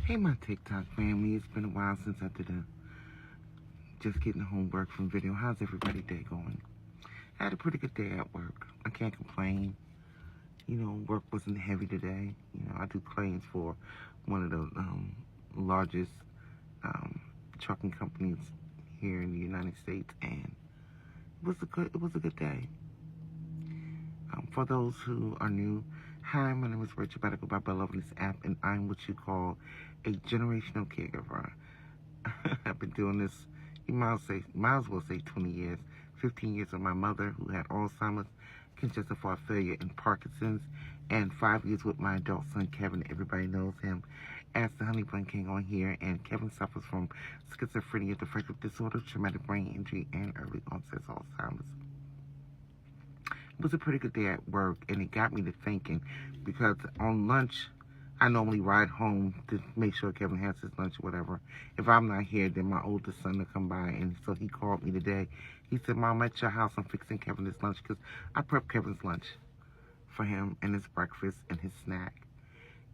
Hey, my TikTok family. It's been a while since I did just getting homework from video. How's everybody's day going? I had a pretty good day at work. I can't complain. Work wasn't heavy today. I do claims for one of the largest trucking companies here in the United States, and it was a good day. For those who are new, hi, my name is Rachel, but I go by Bella on this app, and I'm what you call a generational caregiver. I've been doing this, you might as well say 20 years, 15 years with my mother who had Alzheimer's, congestive heart failure, and Parkinson's, and 5 years with my adult son, Kevin. Everybody knows him as the Honey Bun King on here, and Kevin suffers from schizophrenia, depressive disorder, traumatic brain injury, and early onset Alzheimer's. It was a pretty good day at work, and it got me to thinking, because on lunch, I normally ride home to make sure Kevin has his lunch or whatever. If I'm not here, then my oldest son will come by, and so he called me today. He said, Mom, at your house, I'm fixing Kevin his lunch, because I prep Kevin's lunch for him, and his breakfast, and his snack.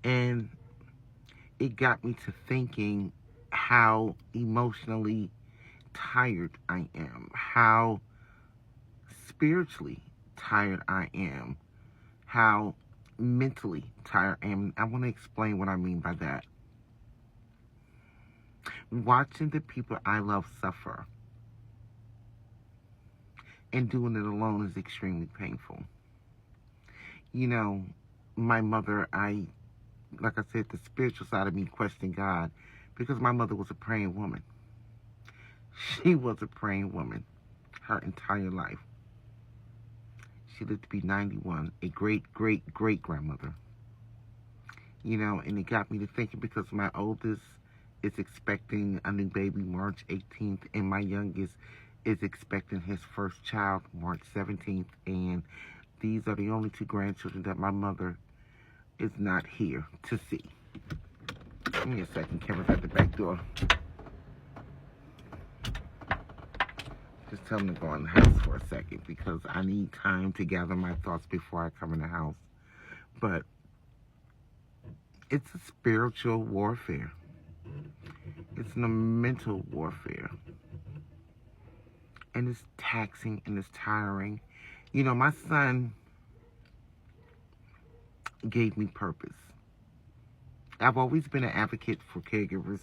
And it got me to thinking how emotionally tired I am, how spiritually tired I am, how mentally tired I am. I want to explain what I mean by that. Watching the people I love suffer and doing it alone is extremely painful. My mother, like I said, the spiritual side of me questioned God, because my mother was a praying woman. She was a praying woman her entire life. She lived to be 91, a great-great-great-grandmother. And it got me to thinking, because my oldest is expecting a new baby March 18th, and my youngest is expecting his first child March 17th, and these are the only two grandchildren that my mother is not here to see. Give me a second, Kevin's at the back door. Just tell him to go in the house for a second, because I need time to gather my thoughts before I come in the house. But it's a spiritual warfare. It's a mental warfare. And it's taxing and it's tiring. My son gave me purpose. I've always been an advocate for caregivers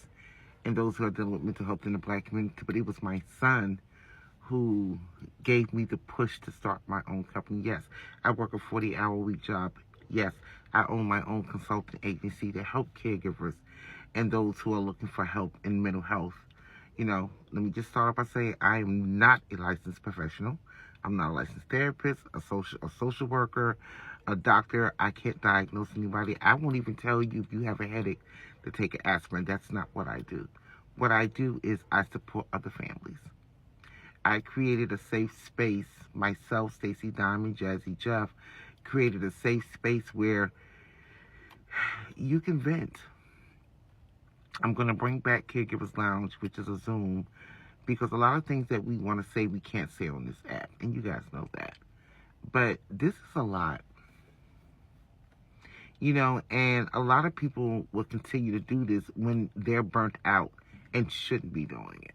and those who are dealing with mental health in the Black community, but it was my son who gave me the push to start my own company. Yes, I work a 40-hour-week job. Yes, I own my own consulting agency to help caregivers and those who are looking for help in mental health. Let me just start off by saying I am not a licensed professional. I'm not a licensed therapist, a social worker, a doctor. I can't diagnose anybody. I won't even tell you if you have a headache to take an aspirin. That's not what I do. What I do is I support other families. I created a safe space. Myself, Stacey Diamond, Jazzy Jeff, created a safe space where you can vent. I'm going to bring back Caregivers Lounge, which is a Zoom, because a lot of things that we want to say, we can't say on this app, and you guys know that. But this is a lot. And a lot of people will continue to do this when they're burnt out and shouldn't be doing it.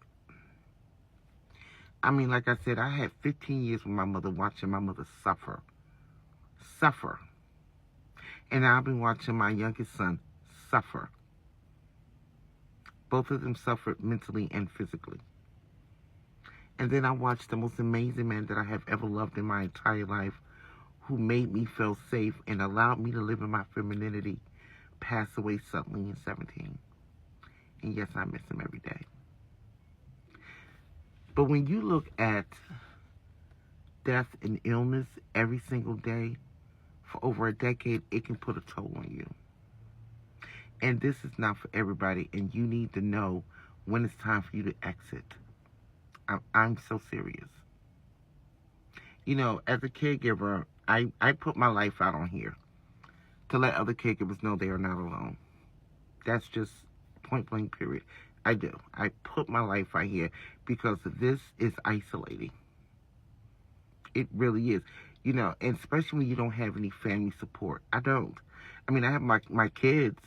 I mean, like I said, I had 15 years with my mother, watching my mother suffer. And I've been watching my youngest son suffer. Both of them suffered mentally and physically. And then I watched the most amazing man that I have ever loved in my entire life, who made me feel safe and allowed me to live in my femininity, pass away suddenly in 17. And yes, I miss him every day. But when you look at death and illness every single day for over a decade, it can put a toll on you. And this is not for everybody, and you need to know when it's time for you to exit. I'm so serious. As a caregiver, I put my life out on here to let other caregivers know they are not alone. That's just point blank period. I do. I put my life out here because this is isolating. It really is. And especially when you don't have any family support. I don't. I mean, I have my kids,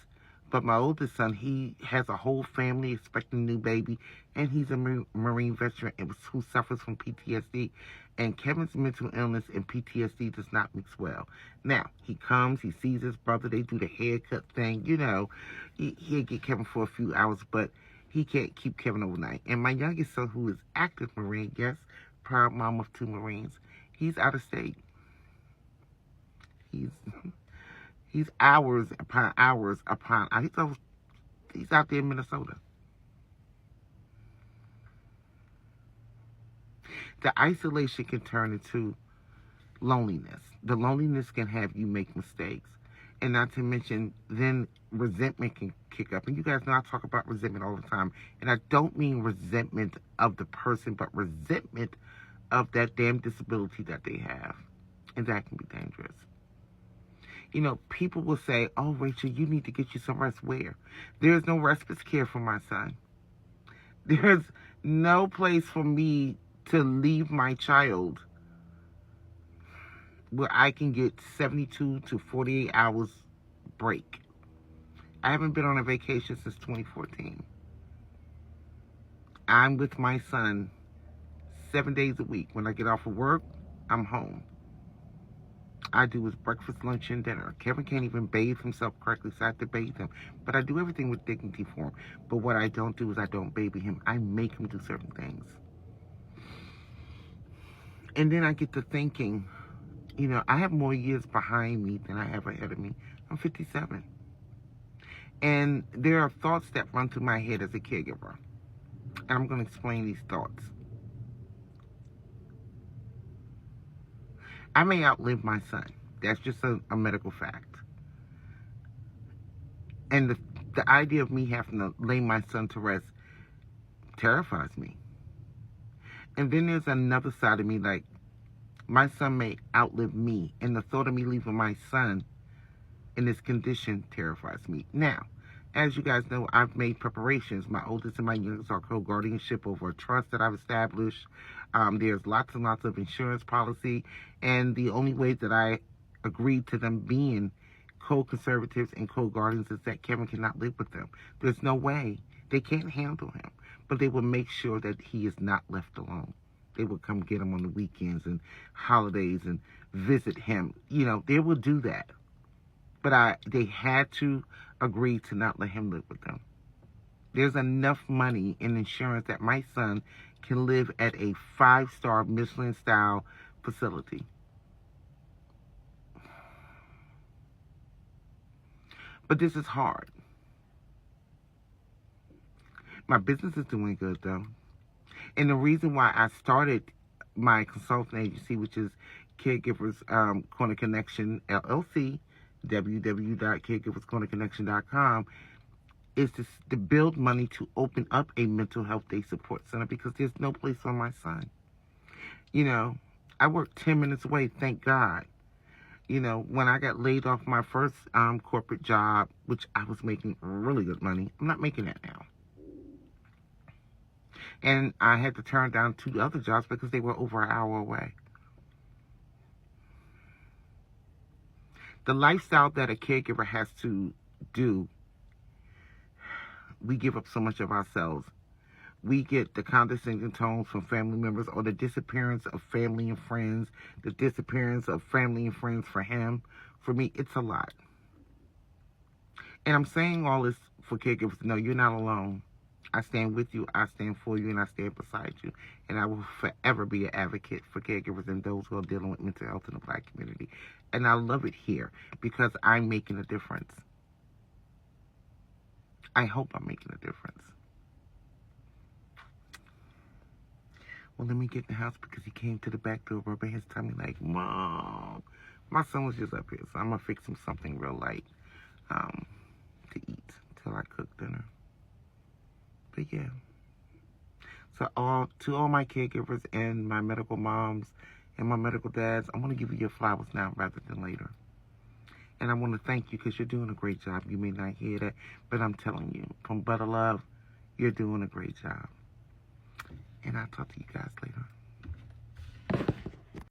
But my oldest son, he has a whole family expecting a new baby, and he's a Marine veteran who suffers from PTSD. And Kevin's mental illness and PTSD does not mix well. Now, he comes, he sees his brother, they do the haircut thing, you know. He'll get Kevin for a few hours, but he can't keep Kevin overnight. And my youngest son, who is active Marine, yes, proud mom of 2 Marines, he's out of state. He's hours upon hours upon hours. He's out there in Minnesota. The isolation can turn into loneliness. The loneliness can have you make mistakes. And not to mention, then resentment can kick up. And you guys know I talk about resentment all the time. And I don't mean resentment of the person, but resentment of that damn disability that they have. And that can be dangerous. You know, people will say, oh, Rachel, you need to get you some rest. Where? There's no respite care for my son. There's no place for me to leave my child where I can get 72 to 48 hours break. I haven't been on a vacation since 2014. I'm with my son 7 days a week. When I get off of work, I'm home. I do his breakfast, lunch, and dinner. Kevin can't even bathe himself correctly, so I have to bathe him. But I do everything with dignity for him. But what I don't do is I don't baby him. I make him do certain things. And then I get to thinking, you know, I have more years behind me than I have ahead of me. I'm 57. And there are thoughts that run through my head as a caregiver. And I'm going to explain these thoughts. I may outlive my son. That's just a medical fact. And the idea of me having to lay my son to rest terrifies me. And then there's another side of me, like, my son may outlive me. And the thought of me leaving my son in this condition terrifies me. Now, as you guys know, I've made preparations. My oldest and my youngest are co-guardianship over a trust that I've established. There's lots and lots of insurance policy. And the only way that I agreed to them being co-conservatives and co-guardians is that Kevin cannot live with them. There's no way. They can't handle him. But they will make sure that he is not left alone. They will come get him on the weekends and holidays and visit him. You know, they will do that. But they had to agree to not let him live with them. There's enough money in insurance that my son can live at a 5-star Michelin-style facility. But this is hard. My business is doing good, though. And the reason why I started my consulting agency, which is Caregivers Corner Connection, LLC, www.caregiverscornerconnection.com, is to build money to open up a mental health day support center because there's no place for my son. You know, I work 10 minutes away, thank God. You know, when I got laid off my first corporate job, which I was making really good money, I'm not making that now. And I had to turn down 2 other jobs because they were over an hour away. The lifestyle that a caregiver has to do, we give up so much of ourselves. We get the condescending tones from family members or the disappearance of family and friends, the disappearance of family and friends for him. For me, it's a lot. And I'm saying all this for caregivers to know you're not alone. I stand with you, I stand for you, and I stand beside you. And I will forever be an advocate for caregivers and those who are dealing with mental health in the Black community. And I love it here because I'm making a difference. I hope I'm making a difference. Well, let me get in the house because he came to the back door, rubbing his tummy like, Mom. My son was just up here, so I'm going to fix him something real light to eat till I cook dinner. But yeah. So to all my caregivers and my medical moms and my medical dads, I want to give you your flowers now rather than later. And I want to thank you because you're doing a great job. You may not hear that, but I'm telling you, from Butter Love, you're doing a great job. And I'll talk to you guys later.